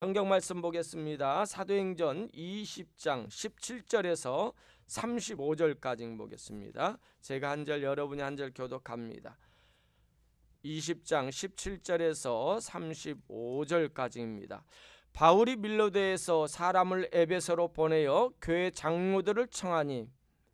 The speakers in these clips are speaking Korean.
성경 말씀 보겠습니다. 사도행전 20장 17절에서 35절까지 보겠습니다. 제가 한 절, 여러분이 한 절 교독합니다. 20장 17절에서 35절까지입니다. 바울이 밀로데에서 사람을 에베소로 보내어 교회 장로들을 청하니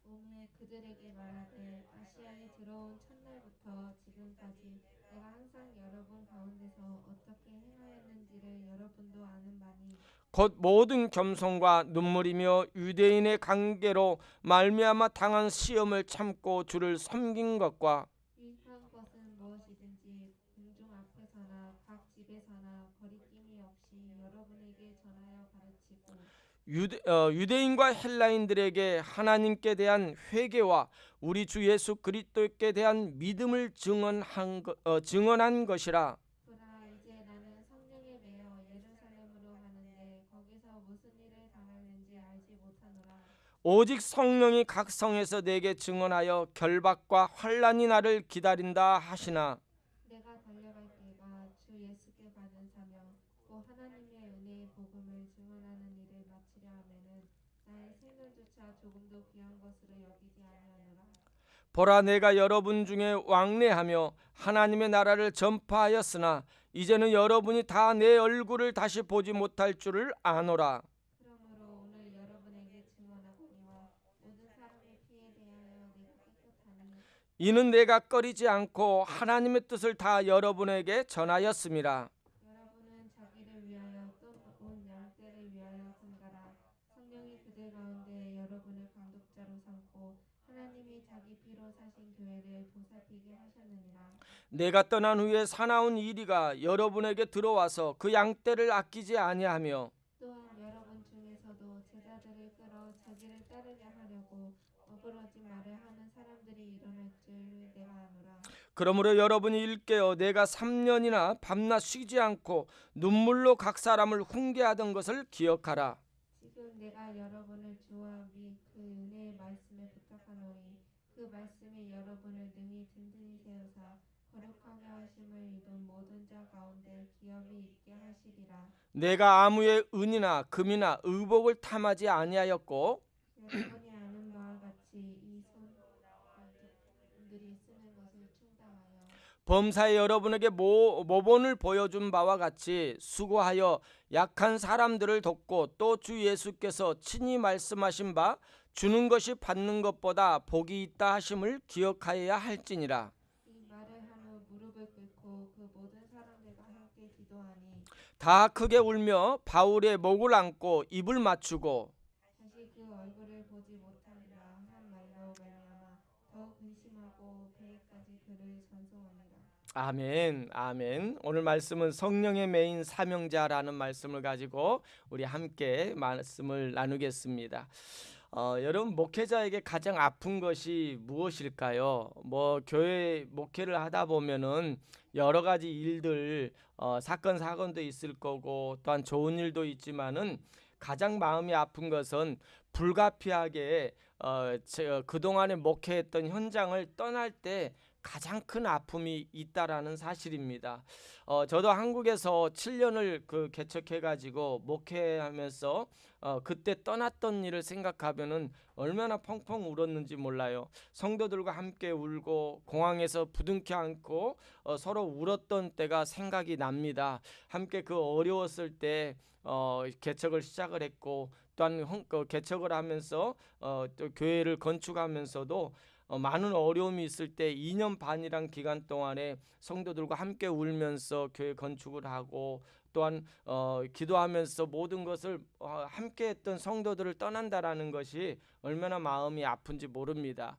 오늘 그들에게 말하되 아시아에 들어온 첫날부터 지금까지 내가 항상 여러분 가운데서 어떻게 행하였는지를 여러분도 아는 바니 곧 모든 겸손과 눈물이며 유대인의 관계로 말미암아 당한 시험을 참고 주를 섬긴 것과 유익한 것은 무엇이든지 공중 앞에서나 각 집에서나 거리낌이 없이 여러분에게 전하여 가르치고 유대인과 헬라인들에게 하나님께 대한 회개와 우리 주 예수 그리스도께 대한 믿음을 증언한 것이라. 보라 이제 나는 성령에 매여 예루살렘으로 가는데 거기서 무슨 일을 당하는지 알지 못하노라. 오직 성령이 각 성에서 내게 증언하여 결박과 환난이 나를 기다린다 하시나 내가 달려갈 길과 주 예수께 받은 사명 또 하나님의 은혜의 복음을 증언하는 일을 마치려 하면은 나의 생명조차 조금도 귀한 것으로 여기지 아니하노라. 보라 내가 여러분 중에 왕래하며 하나님의 나라를 전파하였으나 이제는 여러분이 다 내 얼굴을 다시 보지 못할 줄을 아노라. 그러므로 오늘 여러분에게 증언하거니와 모든 사람의 피에 대하여 내가 깨끗하니 이는 내가 꺼리지 않고 하나님의 뜻을 다 여러분에게 전하였음이라. 여러분은 자기를 위하여 또 온 양떼를 위하여 분가라. 성령이 그들 가운데 여러분을 감독자로 삼고 하나님이 자기 피로 사신 교회를 보살피게 하셨느니라. 내가 떠난 후에 사나운 이리가 여러분에게 들어와서 그 양떼를 아끼지 아니하며 또한 여러분 중에서도 제자들을 끌어 자기를 따르게 하려고 어그러진 말을 하는 사람들이 일어날 줄 내가 아노라. 그러므로 여러분이 일깨어 내가 3년이나 밤낮 쉬지 않고 눈물로 각 사람을 훈계하던 것을 기억하라. 지금 내가 여러분을 주와 및 그 은혜의 말씀에 부탁하노니 그 말씀이 여러분을 능히 든든히 세우사 거룩하게 하심을 입은 모든 자 가운데 기업이 있게 하시리라. 내가 아무의 은이나 금이나 의복을 탐하지 아니하였고 여러분이 아는 바와 같이 이 손들이 쓰는 것을 충당하여 범사에 여러분에게 모본을 보여준 바와 같이 수고하여 약한 사람들을 돕고 또 주 예수께서 친히 말씀하신 바 주는 것이 받는 것보다 복이 있다 하심을 기억하여야 할지니라. 이 말을 한 후 무릎을 꿇고 그 모든 사람들과 함께 기도하니 다 크게 울며 바울의 목을 안고 입을 맞추고 다시 그 얼굴을 보지 못하리라 한 말로 말미암아 더욱 근심하고 배에까지 그를 전송하니라. 아멘, 아멘. 오늘 말씀은 성령의 메인 사명자라는 말씀을 가지고 우리 함께 말씀을 나누겠습니다. 여러분 목회자에게 가장 아픈 것이 무엇일까요? 교회 목회를 하다 보면은 여러 가지 일들, 사건 사건도 있을 거고 또한 좋은 일도 있지만은 가장 마음이 아픈 것은 불가피하게 그동안에 목회했던 현장을 떠날 때 가장 큰 아픔이 있다라는 사실입니다. 저도 한국에서 7년을 개척해가지고 목회하면서 그때 떠났던 일을 생각하면은 얼마나 펑펑 울었는지 몰라요. 성도들과 함께 울고 공항에서 부둥켜 안고 서로 울었던 때가 생각이 납니다. 함께 그 어려웠을 때 개척을 시작을 했고 또한 개척을 하면서 또 교회를 건축하면서도 많은 어려움이 있을 때 2년 반이란 기간 동안에 성도들과 함께 울면서 교회 건축을 하고 또한 기도하면서 모든 것을 함께 했던 성도들을 떠난다라는 것이 얼마나 마음이 아픈지 모릅니다.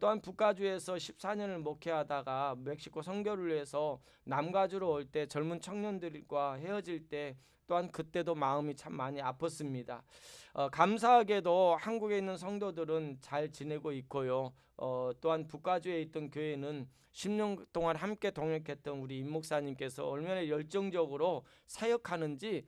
또한 북가주에서 14년을 목회하다가 멕시코 선교를 위해서 남가주로 올 때 젊은 청년들과 헤어질 때 또한 그때도 마음이 참 많이 아팠습니다. 감사하게도 한국에 있는 성도들은 잘 지내고 있고요. 또한 북가주에 있던 교회는 10년 동안 함께 동역했던 우리 임 목사님께서 얼마나 열정적으로 사역하는지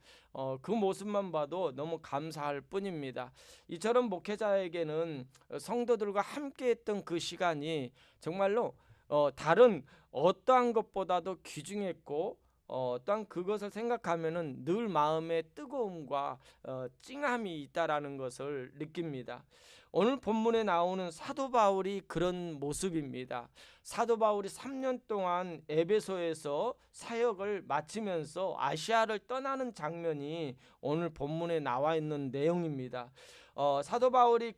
그 모습만 봐도 너무 감사할 뿐입니다. 이처럼 목회자에게는 성도들과 함께했던 그 시간이 정말로 다른 어떠한 것보다도 귀중했고 또한 그것을 생각하면은 늘 마음에 뜨거움과 찡함이 있다라는 것을 느낍니다. 오늘 본문에 나오는 사도 바울이 그런 모습입니다. 사도 바울이 3년 동안 에베소에서 사역을 마치면서 아시아를 떠나는 장면이 오늘 본문에 나와 있는 내용입니다. 사도 바울이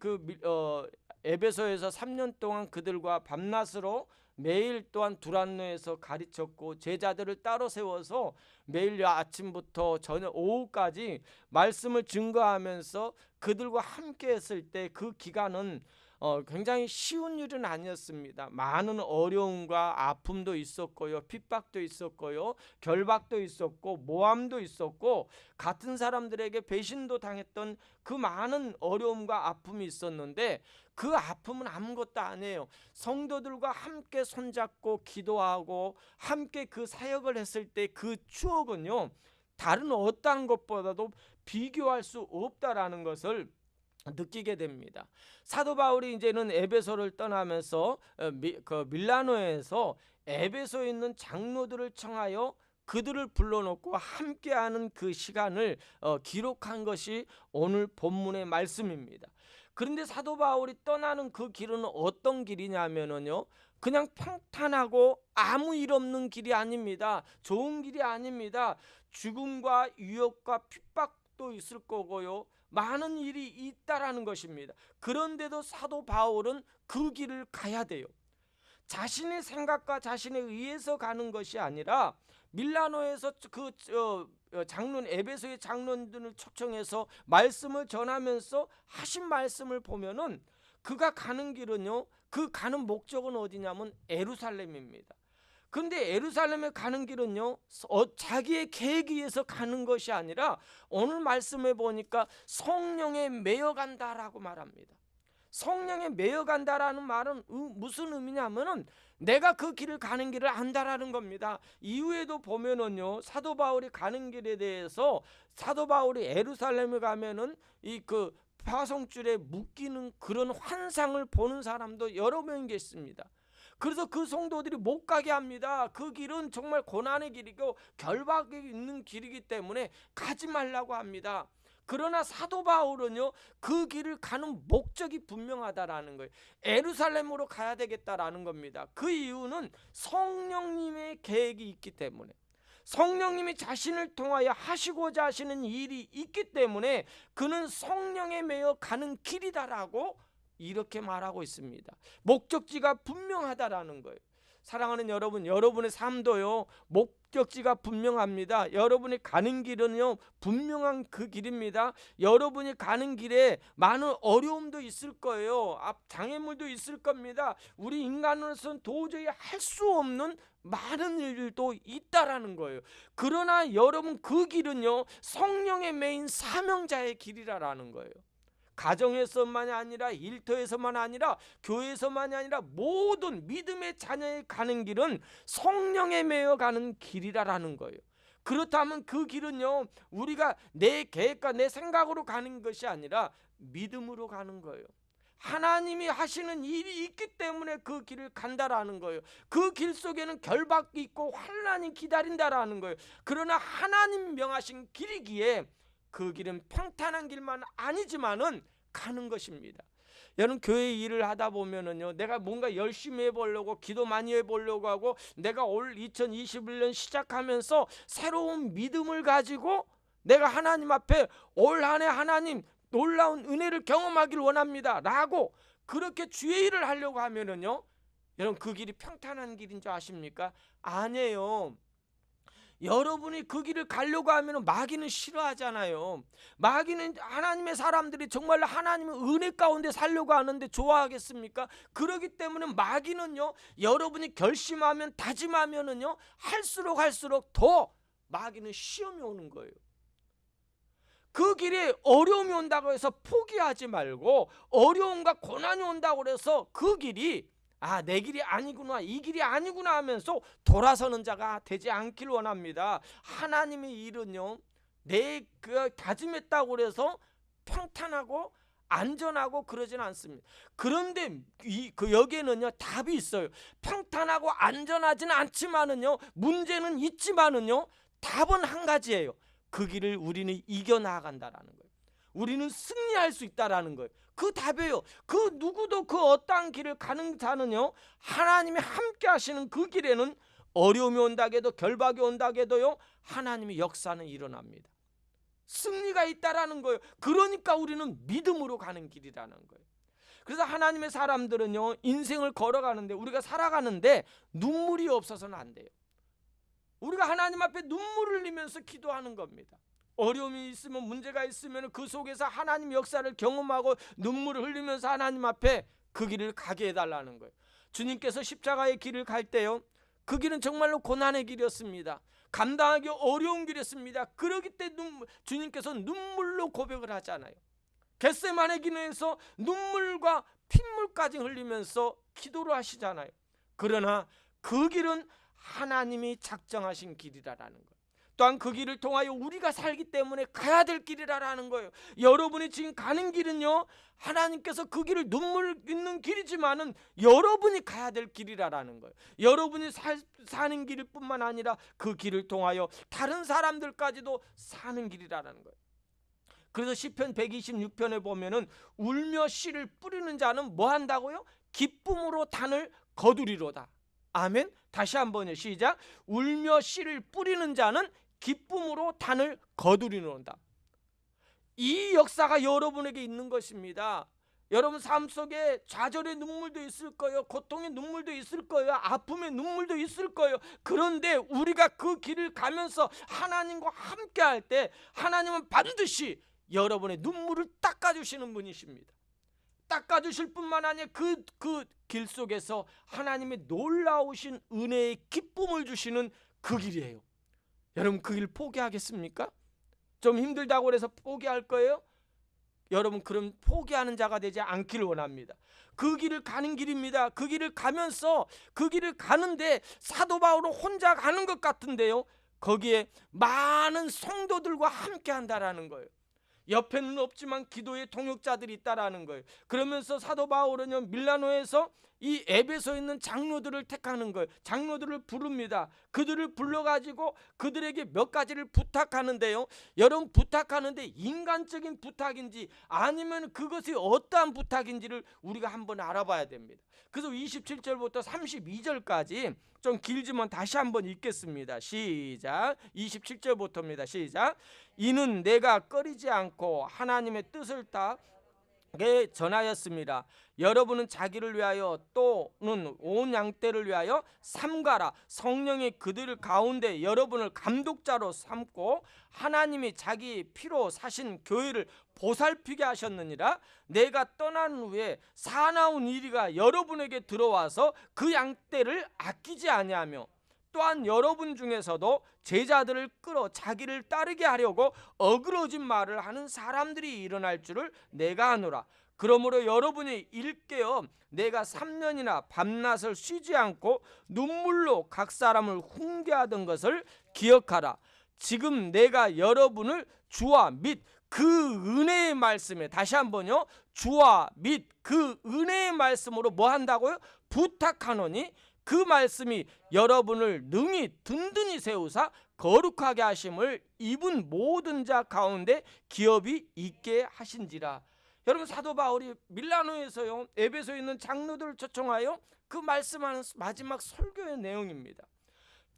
에베소에서 3년 동안 그들과 밤낮으로 매일 또한 두란노에서 가르쳤고 제자들을 따로 세워서 매일 아침부터 저녁 오후까지 말씀을 증거하면서 그들과 함께 했을 때 그 기간은 굉장히 쉬운 일은 아니었습니다. 많은 어려움과 아픔도 있었고요, 핍박도 있었고요, 결박도 있었고, 모함도 있었고, 같은 사람들에게 배신도 당했던 그 많은 어려움과 아픔이 있었는데 그 아픔은 아무것도 아니에요. 성도들과 함께 손잡고 기도하고 함께 그 사역을 했을 때 그 추억은요, 다른 어떠한 것보다도 비교할 수 없다라는 것을 느끼게 됩니다. 사도 바울이 이제는 에베소를 떠나면서 밀라노에서 에베소에 있는 장로들을 청하여 그들을 불러놓고 함께하는 그 시간을 기록한 것이 오늘 본문의 말씀입니다. 그런데 사도 바울이 떠나는 그 길은 어떤 길이냐면요, 그냥 평탄하고 아무 일 없는 길이 아닙니다. 좋은 길이 아닙니다. 죽음과 유혹과 핍박도 있을 거고요, 많은 일이 있다라는 것입니다. 그런데도 사도 바울은 그 길을 가야 돼요. 자신의 생각과 자신에 의해서 가는 것이 아니라 밀라노에서 에베소의 장로들을 초청해서 말씀을 전하면서 하신 말씀을 보면은 그가 가는 길은요, 그 가는 목적은 어디냐면 예루살렘입니다. 그런데 예루살렘에 가는 길은요, 자기의 계획에 의해서 가는 것이 아니라 오늘 말씀에 보니까 성령에 매여 간다라고 말합니다. 성령에 매여 간다라는 말은 무슨 의미냐면은 내가 그 길을 가는 길을 안다라는 겁니다. 이후에도 보면은요, 사도 바울이 가는 길에 대해서 사도 바울이 예루살렘에 가면은 그 파송줄에 묶이는 그런 환상을 보는 사람도 여러 명 계십니다. 그래서 그 성도들이 못 가게 합니다. 그 길은 정말 고난의 길이고 결박이 있는 길이기 때문에 가지 말라고 합니다. 그러나 사도 바울은요, 그 길을 가는 목적이 분명하다라는 거예요. 예루살렘으로 가야 되겠다라는 겁니다. 그 이유는 성령님의 계획이 있기 때문에, 성령님이 자신을 통하여 하시고자 하시는 일이 있기 때문에 그는 성령에 매여 가는 길이다라고 이렇게 말하고 있습니다. 목적지가 분명하다라는 거예요. 사랑하는 여러분, 여러분의 삶도요, 목적지가 분명합니다. 여러분이 가는 길은요, 분명한 그 길입니다. 여러분이 가는 길에 많은 어려움도 있을 거예요. 장애물도 있을 겁니다. 우리 인간으로서는 도저히 할 수 없는 많은 일들도 있다라는 거예요. 그러나 여러분, 그 길은요, 성령에 매인 사명자의 길이라는 거예요. 가정에서만이 아니라 일터에서만 아니라 교회에서만이 아니라 모든 믿음의 자녀의 가는 길은 성령에 매여 가는 길이라는 거예요. 그렇다면 그 길은요, 우리가 내 계획과 내 생각으로 가는 것이 아니라 믿음으로 가는 거예요. 하나님이 하시는 일이 있기 때문에 그 길을 간다라는 거예요. 그 길 속에는 결박이 있고 환난이 기다린다라는 거예요. 그러나 하나님 명하신 길이기에 그 길은 평탄한 길만 아니지만은 가는 것입니다. 여러분, 교회 일을 하다 보면은요, 내가 뭔가 열심히 해보려고, 기도 많이 해보려고 하고, 내가 올 2021년 시작하면서 새로운 믿음을 가지고 내가 하나님 앞에 올 한 해 하나님 놀라운 은혜를 경험하기를 원합니다 라고 그렇게 주의 일을 하려고 하면은요, 여러분, 그 길이 평탄한 길인 줄 아십니까? 아니에요. 여러분이 그 길을 가려고 하면 마귀는 싫어하잖아요. 마귀는 하나님의 사람들이 정말로 하나님의 은혜 가운데 살려고 하는데 좋아하겠습니까? 그렇기 때문에 마귀는요, 여러분이 결심하면, 다짐하면은요, 할수록 더 마귀는 시험이 오는 거예요. 그 길에 어려움이 온다고 해서 포기하지 말고, 어려움과 고난이 온다고 해서 그 길이 내 길이 아니구나, 이 길이 아니구나 하면서 돌아서는 자가 되지 않길 원합니다. 하나님의 일은요, 내 다짐했다고 해서 평탄하고 안전하고 그러진 않습니다. 그런데 여기에는요, 답이 있어요. 평탄하고 안전하지는 않지만은요, 문제는 있지만은요, 답은 한 가지예요. 그 길을 우리는 이겨나간다라는 거예요. 우리는 승리할 수 있다라는 거예요. 그 답이에요. 그 누구도 그 어떠한 길을 가는 자는요, 하나님이 함께 하시는 그 길에는 어려움이 온다고 해도, 결박이 온다고 해도요, 하나님의 역사는 일어납니다. 승리가 있다라는 거예요. 그러니까 우리는 믿음으로 가는 길이라는 거예요. 그래서 하나님의 사람들은요, 인생을 걸어가는데, 우리가 살아가는데 눈물이 없어서는 안 돼요. 우리가 하나님 앞에 눈물을 흘리면서 기도하는 겁니다. 어려움이 있으면, 문제가 있으면 그 속에서 하나님 역사를 경험하고 눈물을 흘리면서 하나님 앞에 그 길을 가게 해달라는 거예요. 주님께서 십자가의 길을 갈 때요, 그 길은 정말로 고난의 길이었습니다. 감당하기 어려운 길이었습니다. 그러기 때문에 주님께서 눈물로 고백을 하잖아요. 겟세마네 기도에서 눈물과 핏물까지 흘리면서 기도를 하시잖아요. 그러나 그 길은 하나님이 작정하신 길이라는 거예요. 또한 그 길을 통하여 우리가 살기 때문에 가야 될 길이라는 거예요. 여러분이 지금 가는 길은요, 하나님께서 그 길을 눈물 있는 길이지만은 여러분이 가야 될 길이라는 거예요. 여러분이 사는 길일 뿐만 아니라 그 길을 통하여 다른 사람들까지도 사는 길이라는 거예요. 그래서 시편 126편에 보면은 울며 씨를 뿌리는 자는 뭐 한다고요? 기쁨으로 단을 거두리로다. 아멘. 다시 한번요. 시작. 울며 씨를 뿌리는 자는 기쁨으로 단을 거두리로다. 이 역사가 여러분에게 있는 것입니다. 여러분 삶 속에 좌절의 눈물도 있을 거예요. 고통의 눈물도 있을 거예요. 아픔의 눈물도 있을 거예요. 그런데 우리가 그 길을 가면서 하나님과 함께 할 때 하나님은 반드시 여러분의 눈물을 닦아주시는 분이십니다. 닦아주실 뿐만 아니라 그 길 속에서 하나님의 놀라우신 은혜의 기쁨을 주시는 그 길이에요. 여러분 그 길 포기하겠습니까? 좀 힘들다고 해서 포기할 거예요? 여러분 그럼 포기하는 자가 되지 않기를 원합니다. 그 길을 가는 길입니다. 그 길을 가면서 그 길을 가는데 사도 바울은 혼자 가는 것 같은데요, 거기에 많은 성도들과 함께 한다라는 거예요. 옆에는 없지만 기도의 동역자들이 있다라는 거예요. 그러면서 사도 바울은요, 밀라노에서 이 에베소에 있는 장로들을 택하는 거예요. 장로들을 부릅니다. 그들을 불러가지고 그들에게 몇 가지를 부탁하는데요, 여러분 부탁하는데 인간적인 부탁인지 아니면 그것이 어떠한 부탁인지를 우리가 한번 알아봐야 됩니다. 그래서 27절부터 32절까지 좀 길지만 다시 한번 읽겠습니다. 시작. 27절부터입니다. 시작. 이는 내가 꺼리지 않고 하나님의 뜻을 다 전하였습니다. 여러분은 자기를 위하여 또는 온 양떼를 위하여 삼가라. 성령이 그들 가운데 여러분을 감독자로 삼고 하나님이 자기 피로 사신 교회를 보살피게 하셨느니라. 내가 떠난 후에 사나운 이리가 여러분에게 들어와서 그 양떼를 아끼지 아니하며 또한 여러분 중에서도 제자들을 끌어 자기를 따르게 하려고 어그러진 말을 하는 사람들이 일어날 줄을 내가 아노라. 그러므로 여러분이 일깨어 내가 3년이나 밤낮을 쉬지 않고 눈물로 각 사람을 훈계하던 것을 기억하라. 지금 내가 여러분을 주와 및 그 은혜의 말씀에, 다시 한번요, 주와 및 그 은혜의 말씀으로 뭐 한다고요? 부탁하노니 그 말씀이 여러분을 능히 든든히 세우사 거룩하게 하심을 입은 모든 자 가운데 기업이 있게 하신지라. 여러분 사도 바울이 밀라노에서요, 에베소에 있는 장로들을 초청하여 그 말씀하는 마지막 설교의 내용입니다.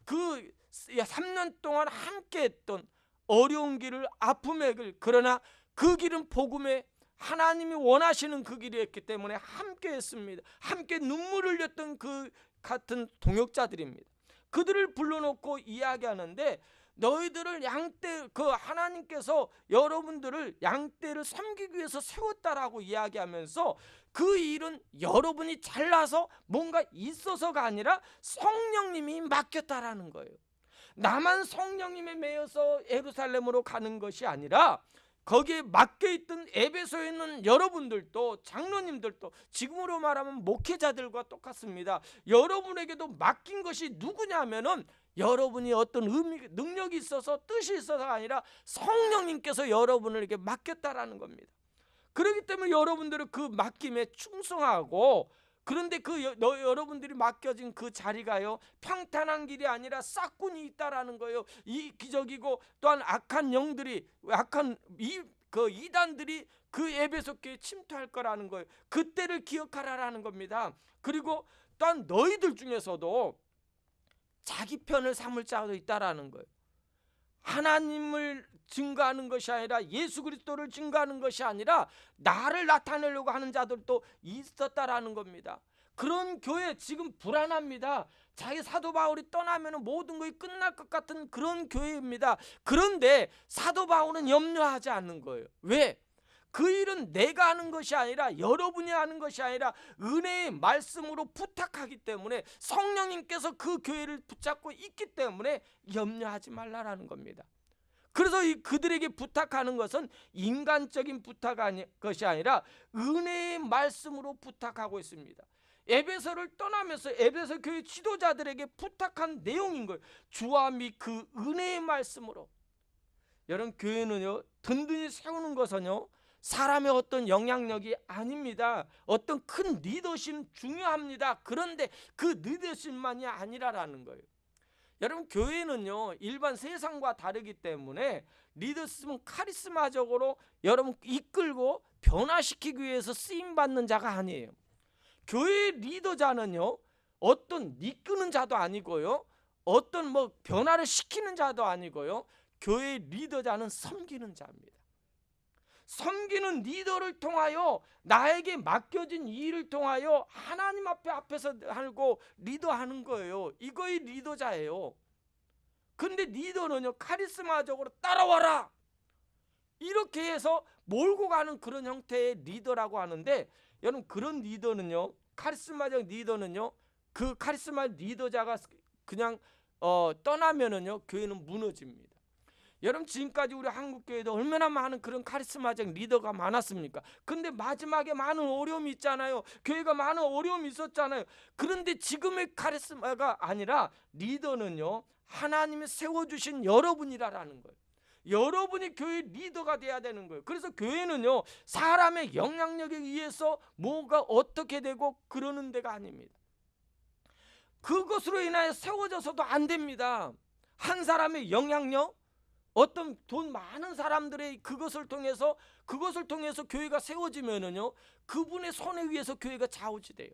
그 3년 동안 함께 했던 어려운 길을, 아픔의 길, 그러나 그 길은 복음의 하나님이 원하시는 그 길이었기 때문에 함께 했습니다. 함께 눈물을 흘렸던 그 같은 동역자들입니다. 그들을 불러놓고 이야기하는데 너희들을 양떼, 그 하나님께서 여러분들을 양떼를 섬기기 위해서 세웠다라고 이야기하면서 그 일은 여러분이 잘나서 뭔가 있어서가 아니라 성령님이 맡겼다라는 거예요. 나만 성령님에 매여서 예루살렘으로 가는 것이 아니라 거기에 맡겨있던 에베소에 있는 여러분들도, 장로님들도, 지금으로 말하면 목회자들과 똑같습니다. 여러분에게도 맡긴 것이 누구냐면은 여러분이 어떤 능력이 있어서 뜻이 있어서가 아니라 성령님께서 여러분을 이렇게 맡겼다라는 겁니다. 그렇기 때문에 여러분들은 그 맡김에 충성하고 그런데 여러분들이 맡겨진 그 자리가요, 평탄한 길이 아니라 싹군이 있다라는 거예요. 이 기적이고 또한 악한 영들이, 악한 이단들이 그 에베소 교회에 침투할 거라는 거예요. 그때를 기억하라라는 겁니다. 그리고 또한 너희들 중에서도 자기 편을 삼을 자도 있다라는 거예요. 하나님을 증거하는 것이 아니라 예수 그리스도를 증거하는 것이 아니라 나를 나타내려고 하는 자들도 있었다라는 겁니다. 그런 교회 지금 불안합니다. 자기 사도 바울이 떠나면 모든 것이 끝날 것 같은 그런 교회입니다. 그런데 사도 바울은 염려하지 않는 거예요. 왜? 그 일은 내가 하는 것이 아니라, 여러분이 하는 것이 아니라 은혜의 말씀으로 부탁하기 때문에, 성령님께서 그 교회를 붙잡고 있기 때문에 염려하지 말라라는 겁니다. 그래서 그들에게 부탁하는 것은 인간적인 부탁이 것이 아니라 은혜의 말씀으로 부탁하고 있습니다. 에베소를 떠나면서 에베소 교회 지도자들에게 부탁한 내용인 거예요. 주와 및 그 은혜의 말씀으로. 여러분, 교회는요, 든든히 세우는 것은요, 사람의 어떤 영향력이 아닙니다. 어떤 큰 리더십 중요합니다. 그런데 그 리더십만이 아니라라는 거예요. 여러분, 교회는요, 일반 세상과 다르기 때문에 리더십은 카리스마적으로 여러분 이끌고 변화시키기 위해서 쓰임받는 자가 아니에요. 교회 리더자는요, 어떤 이끄는 자도 아니고요, 어떤 변화를 시키는 자도 아니고요, 교회 리더자는 섬기는 자입니다. 섬기는 리더를 통하여, 나에게 맡겨진 이 일을 통하여 하나님 앞에서 하고 리더하는 거예요. 이거의 리더자예요. 근데 리더는요, 카리스마적으로 따라와라 이렇게 해서 몰고 가는 그런 형태의 리더라고 하는데, 여러분, 그런 리더는요, 카리스마적 리더는요, 그 카리스마 리더자가 그냥 떠나면은요, 교회는 무너집니다. 여러분, 지금까지 우리 한국교회도 얼마나 많은 그런 카리스마적 리더가 많았습니까? 근데 마지막에 많은 어려움이 있잖아요. 교회가 많은 어려움이 있었잖아요. 그런데 지금의 카리스마가 아니라 리더는요, 하나님이 세워주신 여러분이라는 거예요. 여러분이 교회 리더가 돼야 되는 거예요. 그래서 교회는요, 사람의 영향력에 의해서 뭐가 어떻게 되고 그러는 데가 아닙니다. 그것으로 인하여 세워져서도 안 됩니다. 한 사람의 영향력, 어떤 돈 많은 사람들의 그것을 통해서 교회가 세워지면은요, 그분의 손에 의해서 교회가 좌우지돼요.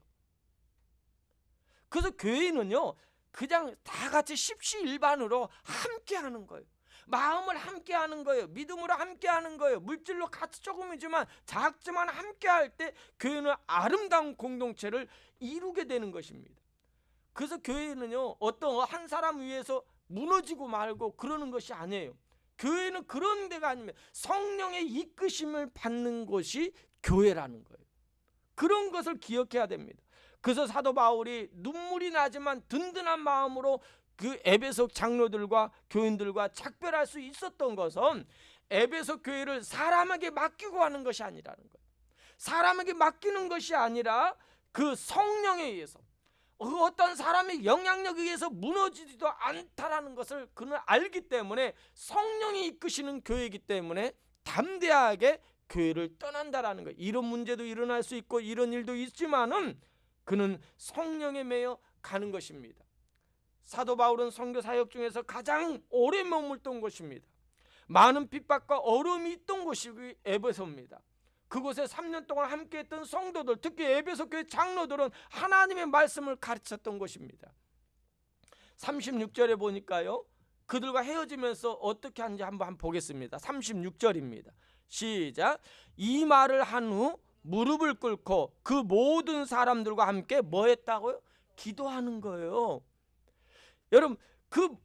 그래서 교회는요, 그냥 다 같이 십시일반으로 함께 하는 거예요. 마음을 함께 하는 거예요. 믿음으로 함께 하는 거예요. 물질로 같이 조금이지만 작지만 함께 할 때 교회는 아름다운 공동체를 이루게 되는 것입니다. 그래서 교회는요, 어떤 한 사람 위해서 무너지고 말고 그러는 것이 아니에요. 교회는 그런 데가 아닙니다. 성령의 이끄심을 받는 곳이 교회라는 거예요. 그런 것을 기억해야 됩니다. 그래서 사도 바울이 눈물이 나지만 든든한 마음으로 그 에베소 장로들과 교인들과 작별할 수 있었던 것은, 에베소 교회를 사람에게 맡기고 하는 것이 아니라는 거예요. 사람에게 맡기는 것이 아니라 그 성령에 의해서, 어떤 사람의 영향력에 의해서 무너지지도 않다라는 것을 그는 알기 때문에, 성령이 이끄시는 교회이기 때문에 담대하게 교회를 떠난다라는 거예요. 이런 문제도 일어날 수 있고 이런 일도 있지만은 그는 성령에 매여 가는 것입니다. 사도 바울은 선교 사역 중에서 가장 오래 머물던 곳입니다. 많은 핍박과 어려움이 있던 곳이 에베소입니다. 그곳에 3년 동안 함께했던 성도들, 특히 에베소 교회 장로들은 하나님의 말씀을 가르쳤던 곳입니다. 36절에 보니까요, 그들과 헤어지면서 어떻게 하는지 한번 보겠습니다. 36절입니다. 시작. 이 말을 한 후 무릎을 꿇고 그 모든 사람들과 함께 뭐 했다고요? 기도하는 거예요. 여러분,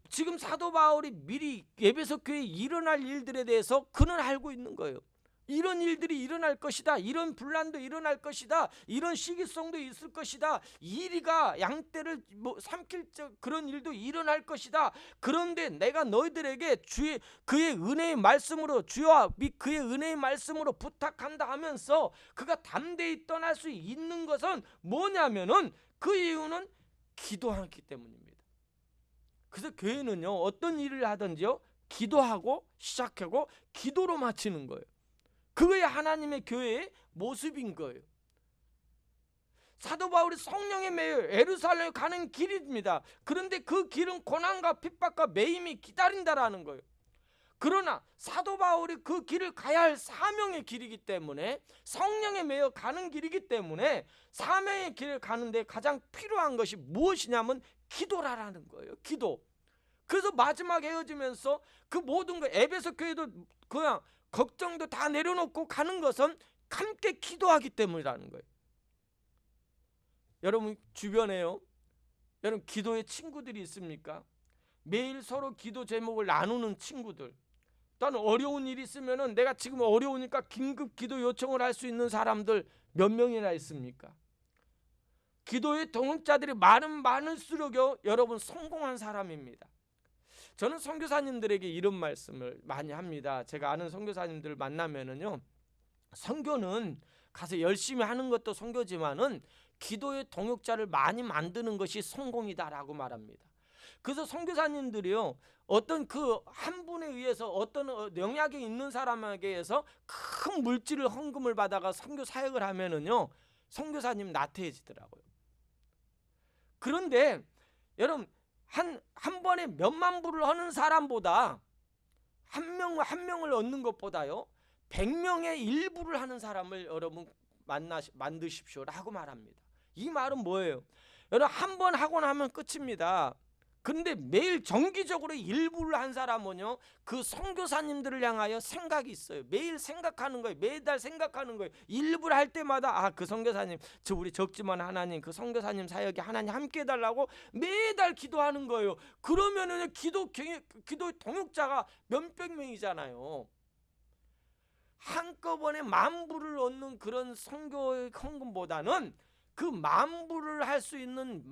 지금 사도 바울이 미리 에베소 교회에 일어날 일들에 대해서 그는 알고 있는 거예요. 이런 일들이 일어날 것이다. 이런 분란도 일어날 것이다. 이런 시기성도 있을 것이다. 이리가 양떼를 삼킬 그런 일도 일어날 것이다. 그런데 내가 너희들에게 그의 은혜의 말씀으로, 주와 및 그의 은혜의 말씀으로 부탁한다 하면서 그가 담대히 떠날 수 있는 것은 뭐냐면은, 그 이유는 기도하기 때문입니다. 그래서 교회는요, 어떤 일을 하든지요, 기도하고 시작하고 기도로 마치는 거예요. 그게 하나님의 교회의 모습인 거예요. 사도 바울이 성령에 매여 예루살렘에 가는 길입니다. 그런데 그 길은 고난과 핍박과 매임이 기다린다라는 거예요. 그러나 사도 바울이 그 길을 가야 할 사명의 길이기 때문에, 성령에 매여 가는 길이기 때문에 사명의 길을 가는데 가장 필요한 것이 무엇이냐면 기도라는 거예요. 기도. 그래서 마지막에 헤어지면서 그 모든 거, 에베소 교회도 그냥 걱정도 다 내려놓고 가는 것은 함께 기도하기 때문이라는 거예요. 여러분 주변에요, 여러분 기도의 친구들이 있습니까? 매일 서로 기도 제목을 나누는 친구들. 또는 어려운 일이 있으면은, 내가 지금 어려우니까 긴급 기도 요청을 할 수 있는 사람들 몇 명이나 있습니까? 기도의 동역자들이 많을수록요, 여러분 성공한 사람입니다. 저는 선교사님들에게 이런 말씀을 많이 합니다. 제가 아는 선교사님들 만나면은요, 선교는 가서 열심히 하는 것도 선교지만은 기도의 동역자를 많이 만드는 것이 성공이다라고 말합니다. 그래서 선교사님들이요, 어떤 그 한 분에 의해서, 어떤 영향이 있는 사람에게 의해서 큰 물질을 헌금을 받아가 선교 사역을 하면은요, 선교사님 나태해지더라고요. 그런데 여러분, 한 번에 몇만 불을 하는 사람보다 한 명을 얻는 것보다요, 100명의 일부를 하는 사람을 여러분 만드십시오라고 말합니다. 이 말은 뭐예요? 여러분 한 번 하고 나면 끝입니다. 그런데 매일 정기적으로 일부를 한 사람은요, 그 선교사님들을 향하여 생각이 있어요. 매일 생각하는 거예요. 매달 생각하는 거예요. 일부를 할 때마다 그 선교사님, 저 우리 적지만 하나님, 그 선교사님 사역에 하나님 함께 해달라고 매달 기도하는 거예요. 그러면은 기도 동역자가 몇백 명이잖아요. 한꺼번에 10,000불을 얻는 그런 선교의 헌금보다는 그 10,000불을 할 수 있는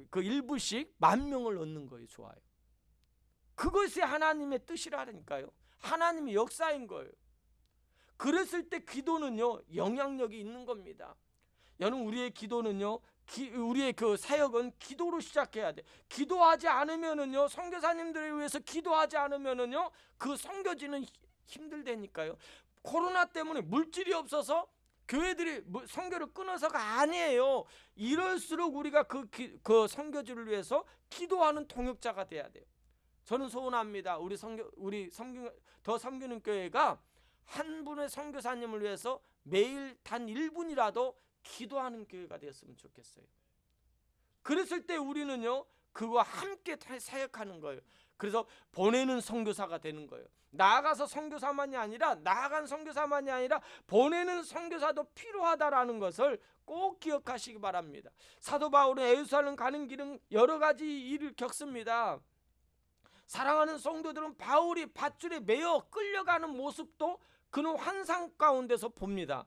그 일부씩 10,000명을 얻는 거예요. 좋아요. 그것이 하나님의 뜻이라니까요. 하나님의 역사인 거예요. 그랬을 때 기도는요, 영향력이 있는 겁니다. 여러분 우리의 기도는요, 우리의 그 사역은 기도로 시작해야 돼. 기도하지 않으면은요, 선교사님들을 위해서 기도하지 않으면은요, 그 선교지는 힘들다니까요. 코로나 때문에 물질이 없어서 교회들이 선교를 끊어서가 아니에요. 이럴수록 우리가 그 선교지를 위해서 기도하는 동역자가 돼야 돼요. 저는 소원합니다. 더 섬기는 교회가 한 분의 선교사님을 위해서 매일 단 1분이라도 기도하는 교회가 되었으면 좋겠어요. 그랬을 때 우리는요, 그와 함께 사역하는 거예요. 그래서 보내는 선교사가 되는 거예요. 나아간 선교사만이 아니라 보내는 선교사도 필요하다라는 것을 꼭 기억하시기 바랍니다. 사도 바울은 예루살렘 가는 길은 여러 가지 일을 겪습니다. 사랑하는 성도들은 바울이 밧줄에 매여 끌려가는 모습도 그는 환상 가운데서 봅니다.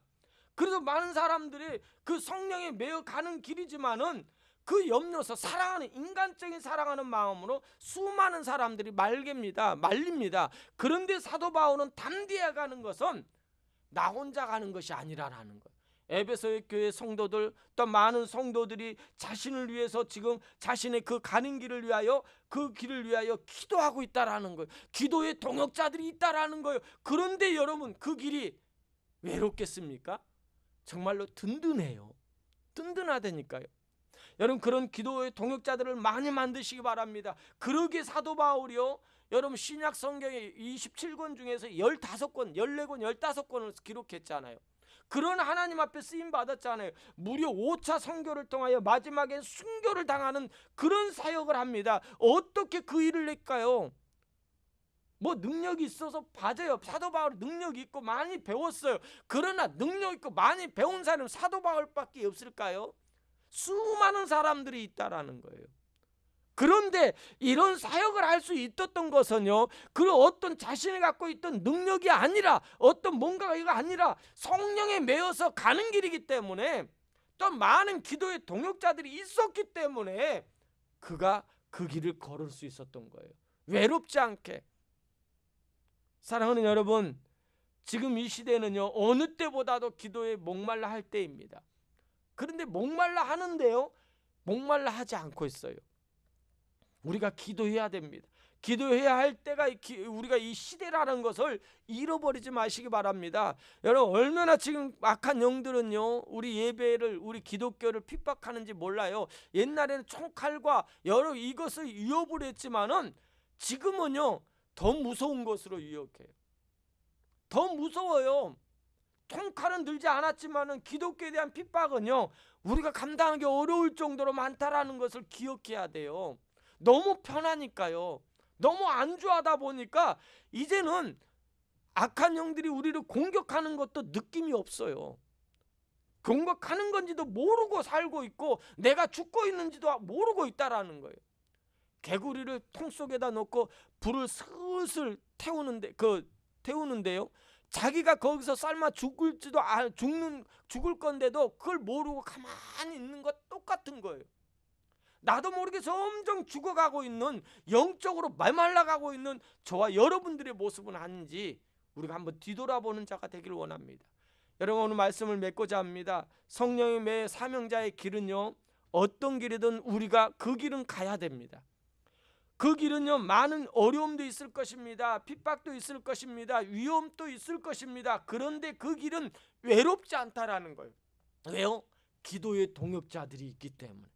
그래서 많은 사람들이 그 성령에 매여 가는 길이지만은 그 염려서 인간적인 사랑하는 마음으로 수많은 사람들이 말립니다. 그런데 사도 바울은 담대해 가는 것은 나 혼자 가는 것이 아니라는 거예요. 에베소의 교회 성도들, 또 많은 성도들이 자신을 위해서 지금 자신의 그 가는 길을 위하여, 그 길을 위하여 기도하고 있다라는 거예요. 기도의 동역자들이 있다라는 거예요. 그런데 여러분 그 길이 외롭겠습니까? 정말로 든든해요. 든든하다니까요. 여러분 그런 기도의 동역자들을 많이 만드시기 바랍니다. 그러기에 사도 바울이요, 여러분 신약 성경의 27권 중에서 15권, 14권, 15권을 기록했잖아요. 그런 하나님 앞에 쓰임 받았잖아요. 무려 5차 선교를 통하여 마지막엔 순교를 당하는 그런 사역을 합니다. 어떻게 그 일을 낼까요? 뭐 능력이 있어서 맞아요. 사도 바울이 능력이 있고 많이 배웠어요. 그러나 능력 있고 많이 배운 사람은 사도 바울밖에 없을까요? 수많은 사람들이 있다라는 거예요. 그런데 이런 사역을 할 수 있었던 것은요, 그 어떤 자신이 갖고 있던 능력이 아니라, 어떤 뭔가가 이거 아니라 성령에 매여서 가는 길이기 때문에, 또 많은 기도의 동역자들이 있었기 때문에 그가 그 길을 걸을 수 있었던 거예요. 외롭지 않게. 사랑하는 여러분, 지금 이 시대는요, 어느 때보다도 기도에 목말라 할 때입니다. 그런데 목말라 하는데요, 목말라 하지 않고 있어요. 우리가 기도해야 됩니다. 기도해야 할 때가 우리가 이 시대라는 것을 잃어버리지 마시기 바랍니다. 여러분, 얼마나 지금 악한 영들은요 우리 예배를, 우리 기독교를 핍박하는지 몰라요. 옛날에는 총칼과 여러 이것을 위협을 했지만은 지금은요 더 무서운 것으로 유혹해요. 더 무서워요. 총칼은 들지 않았지만은 기독교에 대한 핍박은요 우리가 감당하기 어려울 정도로 많다라는 것을 기억해야 돼요. 너무 편하니까요. 너무 안주하다 보니까 이제는 악한 영들이 우리를 공격하는 것도 느낌이 없어요. 공격하는 건지도 모르고 살고 있고 내가 죽고 있는지도 모르고 있다라는 거예요. 개구리를 통 속에다 넣고 불을 슬슬 태우는데요. 자기가 거기서 삶아 죽을 건데도 그걸 모르고 가만히 있는 것 똑같은 거예요. 나도 모르게 점점 죽어가고 있는, 영적으로 메말라가고 있는 저와 여러분들의 모습은 아닌지 우리가 한번 뒤돌아보는 자가 되기를 원합니다. 여러분, 오늘 말씀을 맺고자 합니다. 성령의 매 사명자의 길은요 어떤 길이든 우리가 그 길은 가야 됩니다. 그 길은요 많은 어려움도 있을 것입니다. 핍박도 있을 것입니다. 위험도 있을 것입니다. 그런데 그 길은 외롭지 않다라는 거예요. 왜요? 기도의 동역자들이 있기 때문에.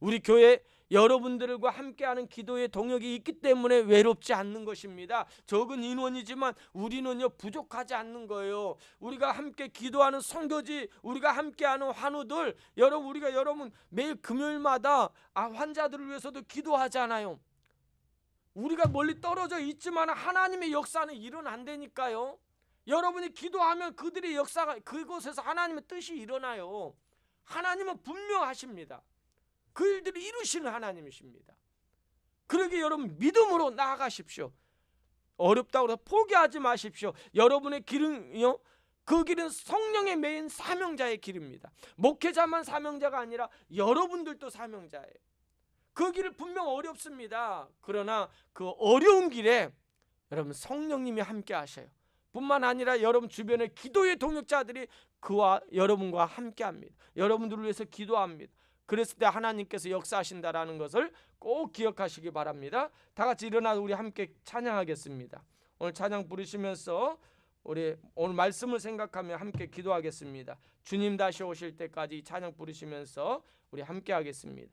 우리 교회 여러분들과 함께하는 기도의 동역이 있기 때문에 외롭지 않는 것입니다. 적은 인원이지만 우리는요 부족하지 않는 거예요. 우리가 함께 기도하는 성도지, 우리가 함께하는 환우들, 여러분 매일 금요일마다 환자들을 위해서도 기도하잖아요. 우리가 멀리 떨어져 있지만 하나님의 역사는 일어난다니까요. 여러분이 기도하면 그들의 역사가, 그곳에서 하나님의 뜻이 일어나요. 하나님은 분명하십니다. 그 일들을 이루시는 하나님이십니다. 그러기에 여러분 믿음으로 나아가십시오. 어렵다고 해서 포기하지 마십시오. 여러분의 길은요, 그 길은 성령의 메인 사명자의 길입니다. 목회자만 사명자가 아니라 여러분들도 사명자예요. 그 길은 분명 어렵습니다. 그러나 그 어려운 길에 여러분 성령님이 함께 하셔요. 뿐만 아니라 여러분 주변의 기도의 동역자들이 그와 여러분과 함께 합니다. 여러분들을 위해서 기도합니다. 그랬을 때 하나님께서 역사하신다라는 것을 꼭 기억하시기 바랍니다. 다 같이 일어나서 우리 함께 찬양하겠습니다. 오늘 찬양 부르시면서 우리 오늘 말씀을 생각하며 함께 기도하겠습니다. 주님 다시 오실 때까지 찬양 부르시면서 우리 함께 하겠습니다.